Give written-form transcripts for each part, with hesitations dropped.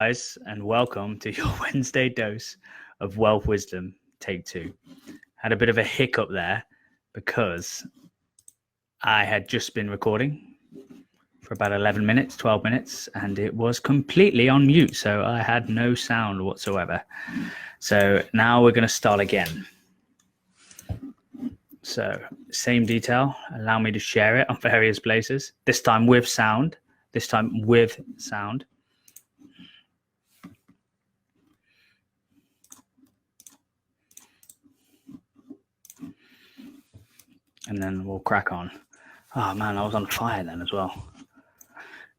guys, and welcome to your Wednesday dose of wealth wisdom, take 2. Had a bit of a hiccup there because I had just been recording for about 11 minutes, 12 minutes, and it was completely on mute, so I had no sound whatsoever. So now we're going to start again. So same detail, allow me to share it on various places, this time with sound, And then we'll crack on. Oh man, I was on fire then as well.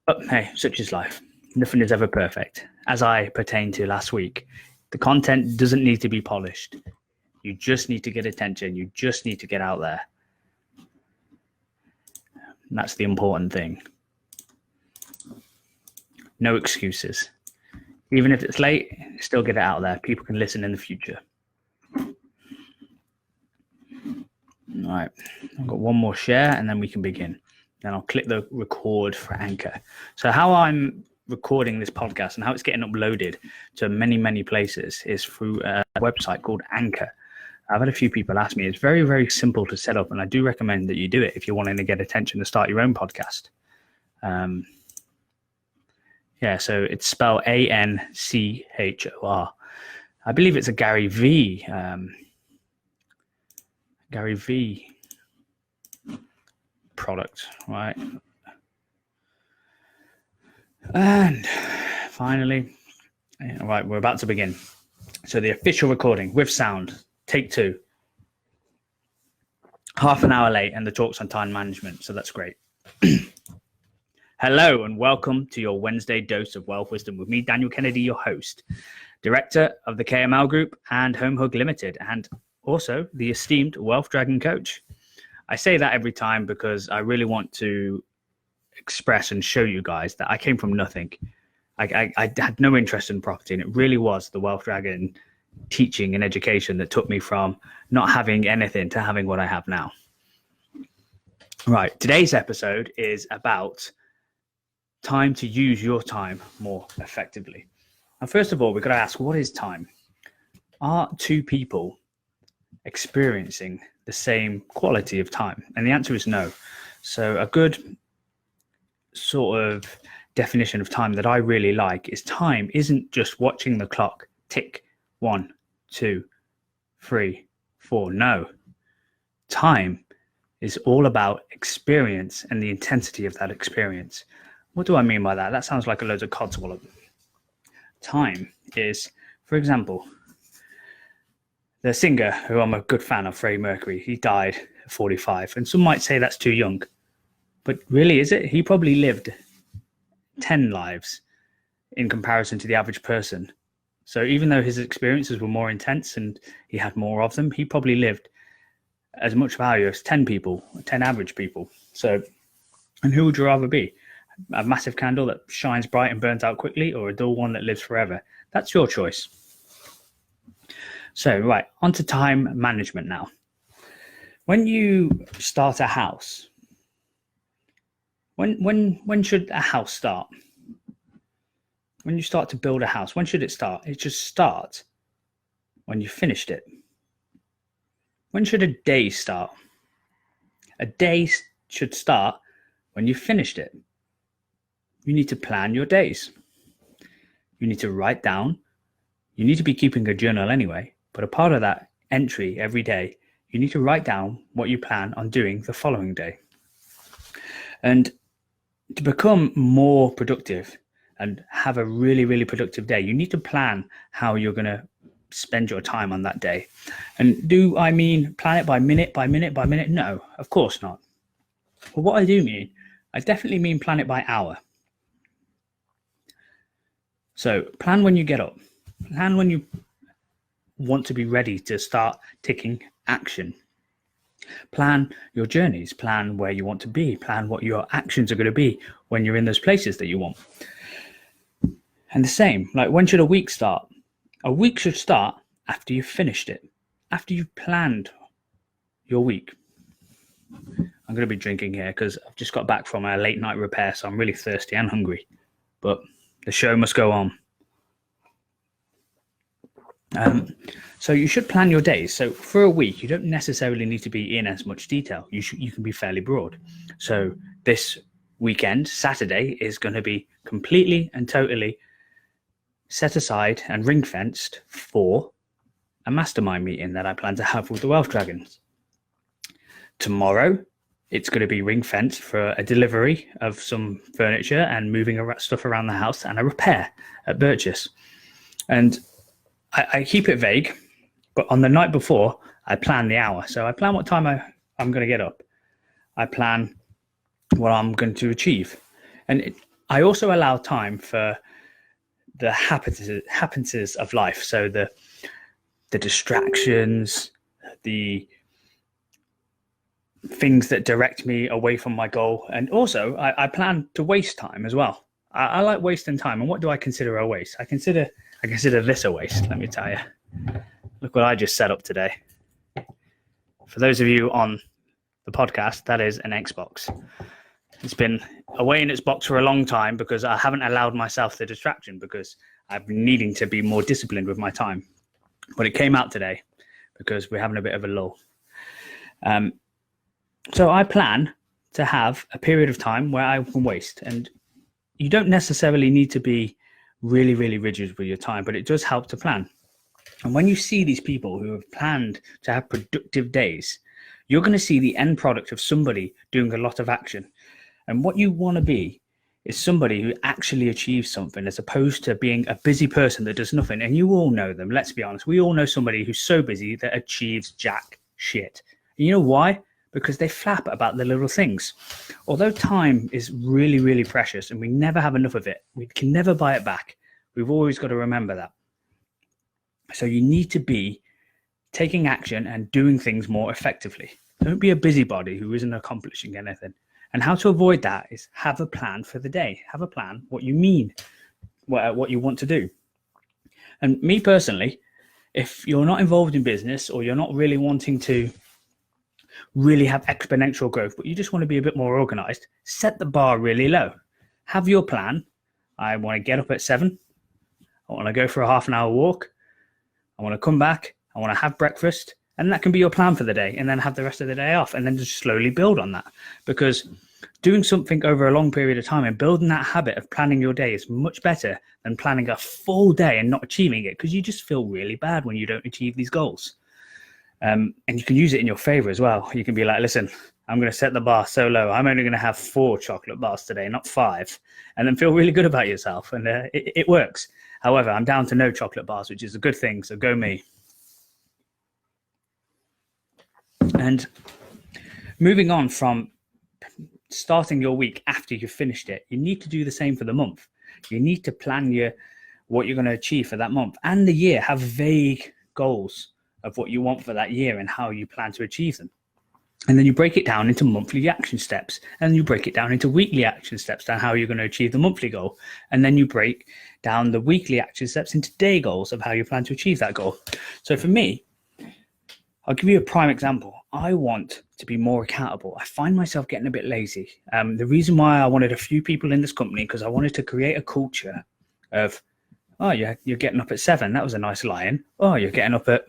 But hey, such is life. Nothing is ever perfect. As I pertained to last week, the content doesn't need to be polished. You just need to get attention. You just need to get out there. And that's the important thing. No excuses. Even if it's late, still get it out there. People can listen in the future. All right, I've got one more share and then we can begin. Then I'll click the record for Anchor. So how I'm recording this podcast and how it's getting uploaded to many, many places is through a website called Anchor. I've had a few people ask me. It's very, very simple to set up, and I do recommend that you do it if you're wanting to get attention to start your own podcast. So it's spelled Anchor. I believe it's a Gary V product, right? And finally, right, we're about to begin. So the official recording with sound, take 2. Half an hour late, and the talk's on time management, so that's great. Hello, and welcome to your Wednesday dose of wealth wisdom with me, Daniel Kennedy, your host, director of the KML Group and Home Hug Limited, and also the esteemed Wealth Dragon coach. I say that every time because I really want to express and show you guys that I came from nothing. I had no interest in property, and it really was the Wealth Dragon teaching and education that took me from not having anything to having what I have now. Right, today's episode is about time to use your time more effectively. And first of all, we've got to ask, what is time? Are two people experiencing the same quality of time? And the answer is no. So a good sort of definition of time that I really like is time isn't just watching the clock tick 1, 2, 3, 4. No. Time is all about experience and the intensity of that experience. What do I mean by that? That sounds like a load of codswallop. Time is, for example, the singer who I'm a good fan of, Freddie Mercury, he died at 45. And some might say that's too young. But really, is it? He probably lived 10 lives in comparison to the average person. So even though his experiences were more intense and he had more of them, he probably lived as much value as 10 average people. So, and who would you rather be? A massive candle that shines bright and burns out quickly, or a dull one that lives forever? That's your choice. So, right, on to time management now. When you start a house, when should a house start? When you start to build a house, when should it start? It should start when you finished it. When should a day start? A day should start when you finished it. You need to plan your days. You need to write down. You need to be keeping a journal anyway. But a part of that entry every day, you need to write down what you plan on doing the following day. And to become more productive and have a really, really productive day, you need to plan how you're going to spend your time on that day. And do I mean plan it by minute, by minute, by minute? No, of course not. But what I do mean, I definitely mean plan it by hour. So plan when you get up. Plan when you want to be ready to start taking action. Plan your journeys, plan where you want to be, plan what your actions are going to be when you're in those places that you want. And the same, like when should a week start? A week should start after you've finished it, after you've planned your week. I'm going to be drinking here because I've just got back from a late night repair, so I'm really thirsty and hungry, but the show must go on. So you should plan your days. So for a week, you don't necessarily need to be in as much detail. You can be fairly broad. So this weekend, Saturday, is going to be completely and totally set aside and ring fenced for a mastermind meeting that I plan to have with the Wealth Dragons. Tomorrow, it's going to be ring fenced for a delivery of some furniture and moving stuff around the house and a repair at Burgess. And I keep it vague, but on the night before, I plan the hour. So I plan what time I'm going to get up. I plan what I'm going to achieve. And I also allow time for the happenances of life. So the distractions, the things that direct me away from my goal. And also I plan to waste time as well. I like wasting time. And what do I consider a waste? I consider this a waste, let me tell you. Look what I just set up today. For those of you on the podcast, that is an Xbox. It's been away in its box for a long time because I haven't allowed myself the distraction because I've been needing to be more disciplined with my time. But it came out today because we're having a bit of a lull. So I plan to have a period of time where I can waste. And you don't necessarily need to be really, really rigid with your time, but it does help to plan. And when you see these people who have planned to have productive days, you're going to see the end product of somebody doing a lot of action. And what you want to be is somebody who actually achieves something as opposed to being a busy person that does nothing. And you all know them. Let's be honest. We all know somebody who's so busy that achieves jack shit. And you know why? Because they flap about the little things. Although time is really, really precious and we never have enough of it, we can never buy it back. We've always got to remember that. So you need to be taking action and doing things more effectively. Don't be a busybody who isn't accomplishing anything. And how to avoid that is have a plan for the day. Have a plan, what you mean, what you want to do. And me personally, if you're not involved in business or you're not really wanting to really have exponential growth, but you just want to be a bit more organized, set the bar really low. Have your plan. I want to get up at 7. I want to go for a half an hour walk. I want to come back. I want to have breakfast. And that can be your plan for the day, and then have the rest of the day off, and then just slowly build on that. Because doing something over a long period of time and building that habit of planning your day is much better than planning a full day and not achieving it, because you just feel really bad when you don't achieve these goals. And you can use it in your favor as well. You can be like, listen, I'm going to set the bar so low. I'm only going to have 4 chocolate bars today, not 5, and then feel really good about yourself. And it works. However, I'm down to no chocolate bars, which is a good thing. So go me. And moving on from starting your week after you've finished it, you need to do the same for the month. You need to plan what you're going to achieve for that month and the year. Have vague goals of what you want for that year and how you plan to achieve them. And then you break it down into monthly action steps, and you break it down into weekly action steps on how you're going to achieve the monthly goal. And then you break down the weekly action steps into day goals of how you plan to achieve that goal. So for me, I'll give you a prime example. I want to be more accountable. I find myself getting a bit lazy. The reason why I wanted a few people in this company, because I wanted to create a culture of, oh, you're getting up at 7. That was a nice lie-in. Oh, you're getting up at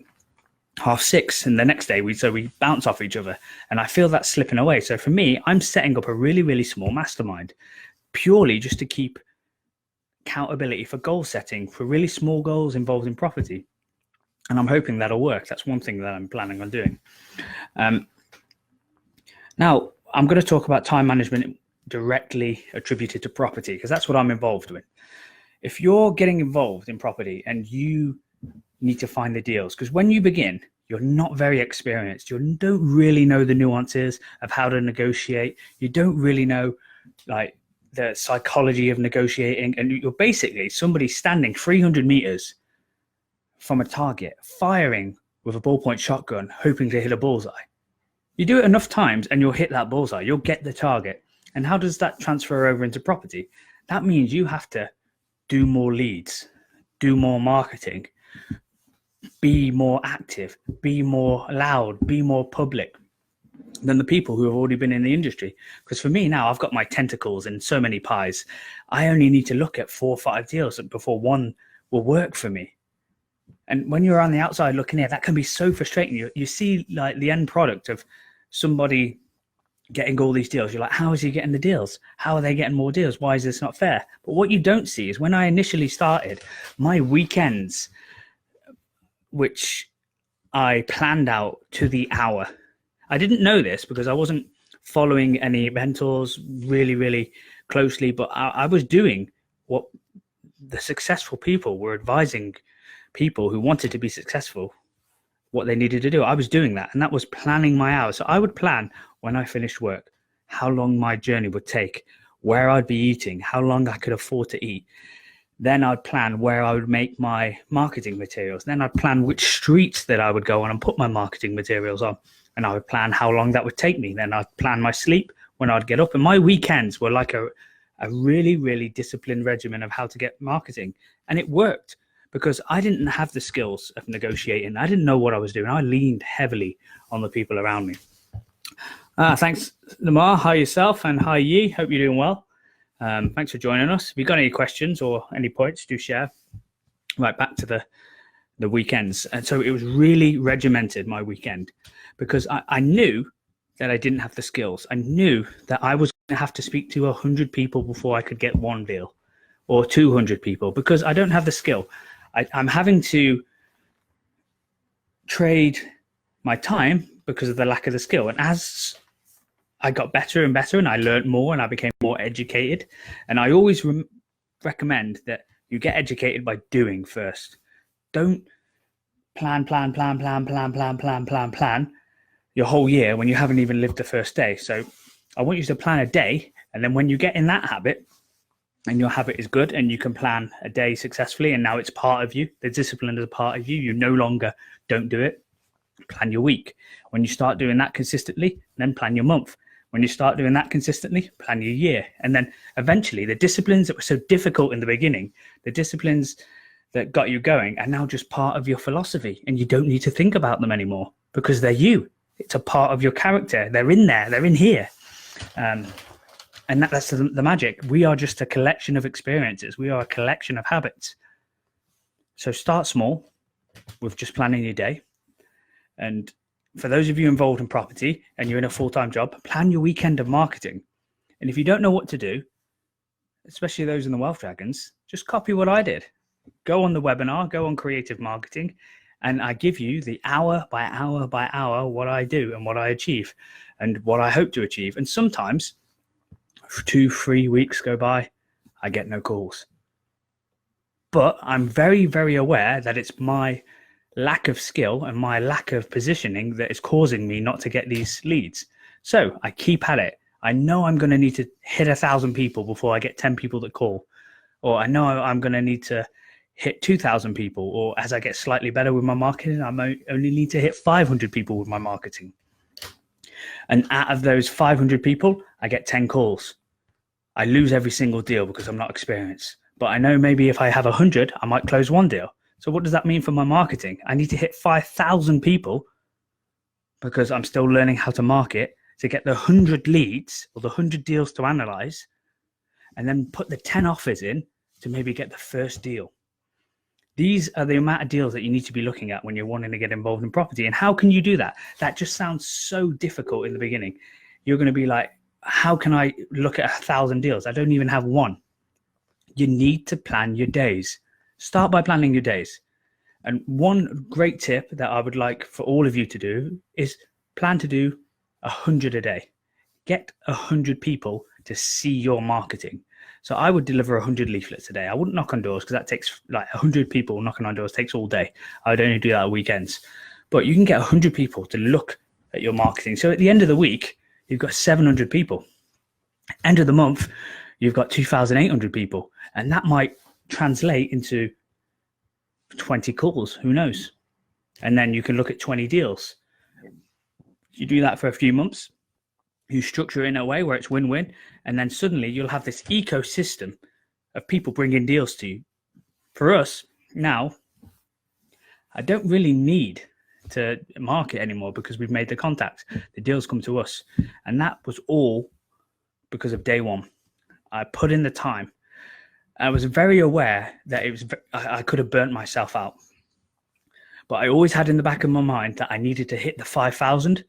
6:30. And the next day, we bounce off each other. And I feel that slipping away. So for me, I'm setting up a really, really small mastermind purely just to keep accountability for goal setting for really small goals involved in property. And I'm hoping that'll work. That's one thing that I'm planning on doing. Now, I'm going to talk about time management directly attributed to property, because that's what I'm involved with. If you're getting involved in property and you need to find the deals, because when you begin, you're not very experienced. You don't really know the nuances of how to negotiate. You don't really know like the psychology of negotiating. And you're basically somebody standing 300 meters from a target, firing with a ballpoint shotgun, hoping to hit a bullseye. You do it enough times and you'll hit that bullseye. You'll get the target. And how does that transfer over into property? That means you have to do more leads, do more marketing, be more active, be more loud, be more public than the people who have already been in the industry. Because for me now, I've got my tentacles in so many pies. I only need to look at 4 or 5 deals before one will work for me. And when you're on the outside looking in, that can be so frustrating. You see like the end product of somebody getting all these deals. You're like, how is he getting the deals? How are they getting more deals? Why is this not fair? But what you don't see is when I initially started, my weekends, which I planned out to the hour. I didn't know this because I wasn't following any mentors really, really closely, but I was doing what the successful people were advising people who wanted to be successful what they needed to do. I was doing that, and that was planning my hours. So I would plan when I finished work, how long my journey would take, where I'd be eating, how long I could afford to eat. Then I'd plan where I would make my marketing materials. Then I'd plan which streets that I would go on and put my marketing materials on. And I would plan how long that would take me. Then I'd plan my sleep, when I'd get up. And my weekends were like a really, really disciplined regimen of how to get marketing. And it worked because I didn't have the skills of negotiating. I didn't know what I was doing. I leaned heavily on the people around me. Thanks, Lamar. Hi yourself, and hi Yi. Hope you're doing well. Thanks for joining us. If you've got any questions or any points, do share. Right, back to the weekends. And so it was really regimented, my weekend, because I knew that I didn't have the skills. I knew that I was going to have to speak to 100 people before I could get one deal, or 200 people, because I don't have the skill. I'm having to trade my time because of the lack of the skill. And as I got better and better, and I learned more, and I became more educated. And I always recommend that you get educated by doing first. Don't plan your whole year when you haven't even lived the first day. So I want you to plan a day, and then when you get in that habit, and your habit is good, and you can plan a day successfully, and now it's part of you, the discipline is a part of you, you no longer don't do it, plan your week. When you start doing that consistently, then plan your month. When you start doing that consistently, plan your year. And then eventually the disciplines that were so difficult in the beginning, the disciplines that got you going, are now just part of your philosophy, and you don't need to think about them anymore because they're you. It's a part of your character. They're in there. They're in here. And that's the magic. We are just a collection of experiences. We are a collection of habits. So start small with just planning your day. And for those of you involved in property and you're in a full-time job, plan your weekend of marketing. And if you don't know what to do, especially those in the Wealth Dragons, just copy what I did. Go on the webinar, go on creative marketing, and I give you the hour by hour by hour what I do and what I achieve and what I hope to achieve. And sometimes 2-3 weeks go by, I get no calls. But I'm very, very aware that it's my lack of skill and my lack of positioning that is causing me not to get these leads. So I keep at it. I know I'm going to need to hit 1,000 people before I get 10 people that call. Or I know I'm going to need to hit 2,000 people. Or as I get slightly better with my marketing, I might only need to hit 500 people with my marketing. And out of those 500 people, I get 10 calls. I lose every single deal because I'm not experienced. But I know maybe if I have 100, I might close one deal. So what does that mean for my marketing? I need to hit 5,000 people because I'm still learning how to market to get the 100 leads or the 100 deals to analyze, and then put the 10 offers in to maybe get the first deal. These are the amount of deals that you need to be looking at when you're wanting to get involved in property. And how can you do that? That just sounds so difficult in the beginning. You're going to be like, how can I look at 1,000 deals? I don't even have one. You need to plan your days. Start by planning your days. And one great tip that I would like for all of you to do is plan to do 100 a day. Get 100 people to see your marketing. So I would deliver 100 leaflets a day. I wouldn't knock on doors because that takes like 100 people knocking on doors takes all day. I would only do that at weekends. But you can get 100 people to look at your marketing. So at the end of the week, you've got 700 people. End of the month, you've got 2,800 people. And that might translate into 20 calls. Who knows? And then you can look at 20 deals. You do that for a few months. You structure it in a way where it's win-win. And then suddenly you'll have this ecosystem of people bringing deals to you. For us now, I don't really need to market anymore because we've made the contacts. The deals come to us. And that was all because of day one. I put in the time. I was very aware that I could have burnt myself out. But I always had in the back of my mind that I needed to hit the 5,000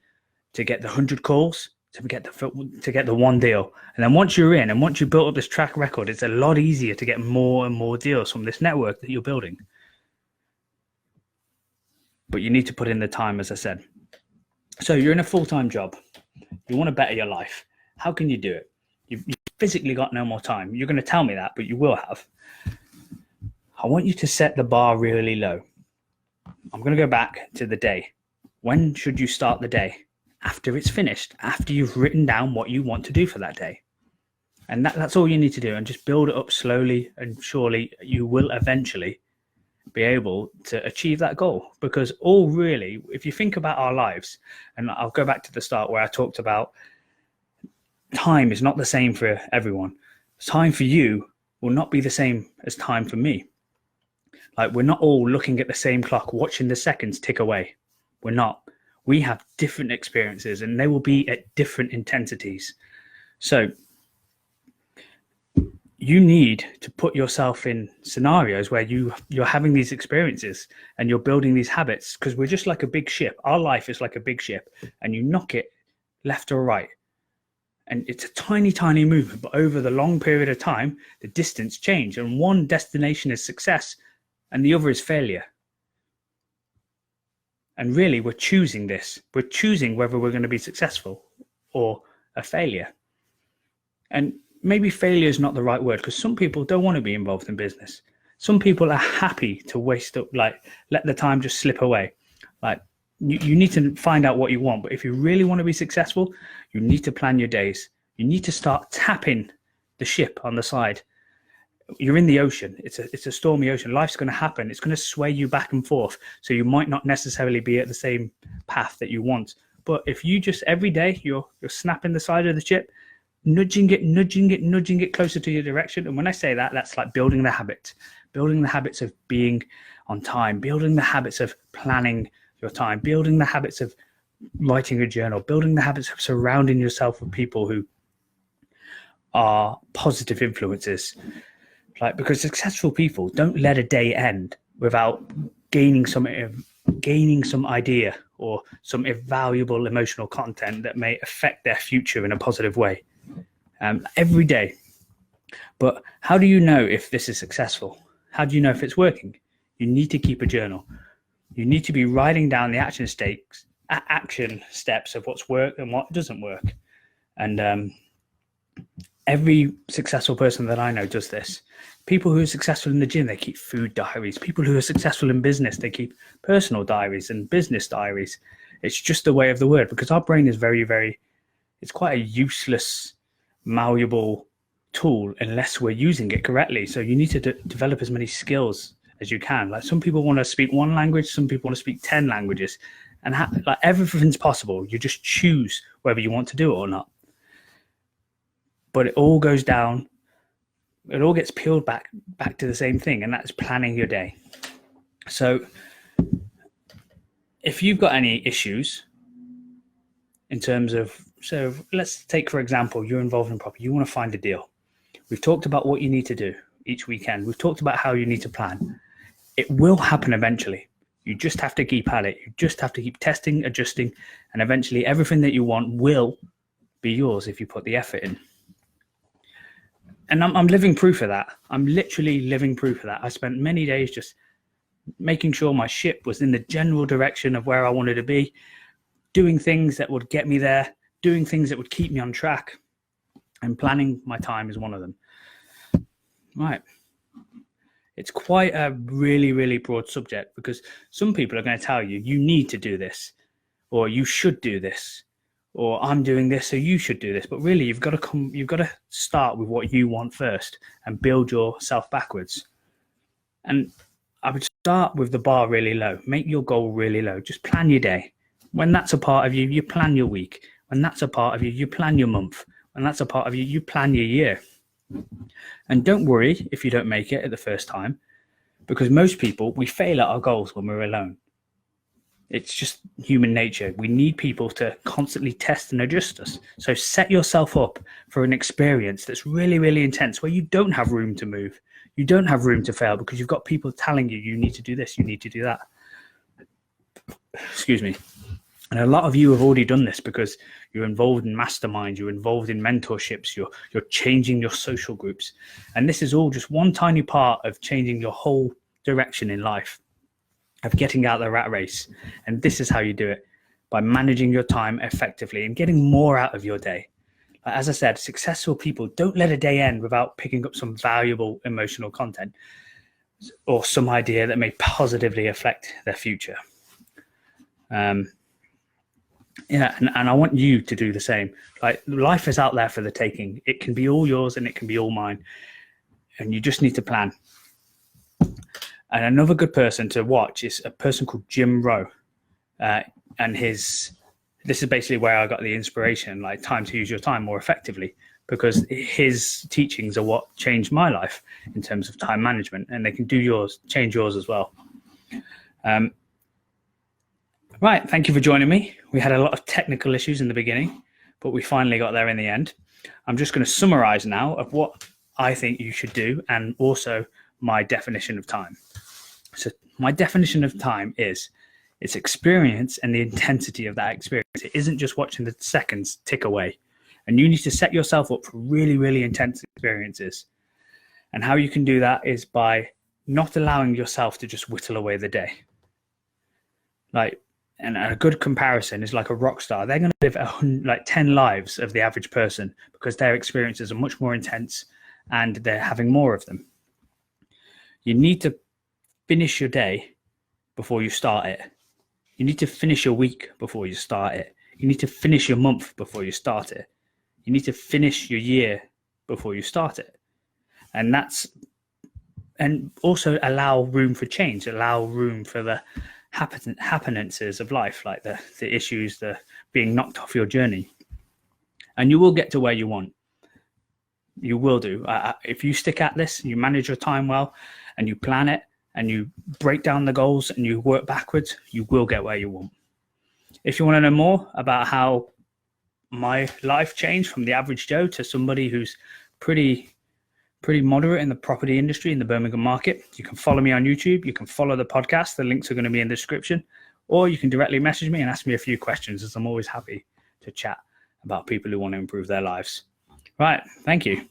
to get the 100 calls, to get the one deal. And then once you're in and once you build up this track record, it's a lot easier to get more and more deals from this network that you're building. But you need to put in the time, as I said. So you're in a full-time job. You want to better your life. How can you do it? You've physically got no more time. You're going to tell me that, but you will have. I want you to set the bar really low. I'm going to go back to the day. When should you start the day? After it's finished, after you've written down what you want to do for that day. And that's all you need to do, and just build it up slowly, and surely you will eventually be able to achieve that goal. Because all really, if you think about our lives, and I'll go back to the start where I talked about time is not the same for everyone. Time for you will not be the same as time for me. Like, we're not all looking at the same clock, watching the seconds tick away. We're not. We have different experiences, and they will be at different intensities. So you need to put yourself in scenarios where you're having these experiences and you're building these habits, because we're just like a big ship. Our life is like a big ship, and you knock it left or right. And it's a tiny, tiny movement, but over the long period of time, the distance changes, and one destination is success and the other is failure. And really, we're choosing this. We're choosing whether we're going to be successful or a failure. And maybe failure is not the right word, because some people don't want to be involved in business. Some people are happy to waste up, like, let the time just slip away. Like, you need to find out what you want. But if you really want to be successful, you need to plan your days. You need to start tapping the ship on the side. You're in the ocean. It's a stormy ocean. Life's going to happen. It's going to sway you back and forth. So you might not necessarily be at the same path that you want. But if you just every day you're snapping the side of the ship, nudging it closer to your direction. And when I say that, that's like building the habits of being on time, building the habits of planning your time, building the habits of writing a journal, building the habits of surrounding yourself with people who are positive influences. Like, because successful people don't let a day end without gaining some idea or some invaluable emotional content that may affect their future in a positive way every day. But how do you know if this is successful? How do you know if it's working? You need to keep a journal. You need to be writing down the action steps of what's worked and what doesn't work. And every successful person that I know does this. People who are successful in the gym, they keep food diaries. People who are successful in business, they keep personal diaries and business diaries. It's just the way of the word, because our brain is very, very, it's quite a useless, malleable tool unless we're using it correctly. So you need to develop as many skills as you can. Like, some people want to speak one language, some people want to speak 10 languages, and like, everything's possible. You just choose whether you want to do it or not. But it all goes down, it all gets peeled back to the same thing, and that's planning your day. So if you've got any issues in terms of, so let's take, for example, you're involved in property, you want to find a deal. We've talked about what you need to do each weekend. We've talked about how you need to plan. It will happen eventually. You just have to keep at it. You just have to keep testing, adjusting, and eventually everything that you want will be yours if you put the effort in. And I'm living proof of that. I'm literally living proof of that. I spent many days just making sure my ship was in the general direction of where I wanted to be, doing things that would get me there, doing things that would keep me on track, and planning my time is one of them. Right. It's quite a really, really broad subject, because some people are going to tell you, you need to do this, or you should do this, or I'm doing this, so you should do this. But really, you've got to start with what you want first and build yourself backwards. And I would start with the bar really low. Make your goal really low. Just plan your day. When that's a part of you, you plan your week. When that's a part of you, you plan your month. When that's a part of you, you plan your year. And don't worry if you don't make it at the first time, because most people, we fail at our goals when we're alone. It's just human nature. We need people to constantly test and adjust us. So set yourself up for an experience that's really, really intense, where you don't have room to move. You don't have room to fail, because you've got people telling you, you need to do this, you need to do that. Excuse me. And a lot of you have already done this because you're involved in masterminds, you're involved in mentorships, you're changing your social groups. And this is all just one tiny part of changing your whole direction in life, of getting out of the rat race. And this is how you do it, by managing your time effectively and getting more out of your day. As I said, successful people don't let a day end without picking up some valuable emotional content or some idea that may positively affect their future. Yeah, and I want you to do the same. Like, life is out there for the taking. It can be all yours and it can be all mine. And you just need to plan. And another good person to watch is a person called Jim Rohn. And this is basically where I got the inspiration, like time to use your time more effectively, because his teachings are what changed my life in terms of time management, and they can change yours as well. Right, thank you for joining me. We had a lot of technical issues in the beginning, but we finally got there in the end. I'm just going to summarize now of what I think you should do, and also my definition of time. So my definition of time is its experience and the intensity of that experience. It isn't just watching the seconds tick away. And you need to set yourself up for really, really intense experiences. And how you can do that is by not allowing yourself to just whittle away the day. And a good comparison is like a rock star. They're going to live like 10 lives of the average person because their experiences are much more intense and they're having more of them. You need to finish your day before you start it. You need to finish your week before you start it. You need to finish your month before you start it. You need to finish your year before you start it. And also allow room for change, allow room for the happenances of life, like the issues, the being knocked off your journey. And you will get to where you want. You will do. If you stick at this, you manage your time well, and you plan it, and you break down the goals, and you work backwards, you will get where you want. If you want to know more about how my life changed from the average Joe to somebody who's pretty moderate in the property industry in the Birmingham market, you can follow me on YouTube. You can follow the podcast. The links are going to be in the description. Or you can directly message me and ask me a few questions, as I'm always happy to chat about people who want to improve their lives. Right. Thank you.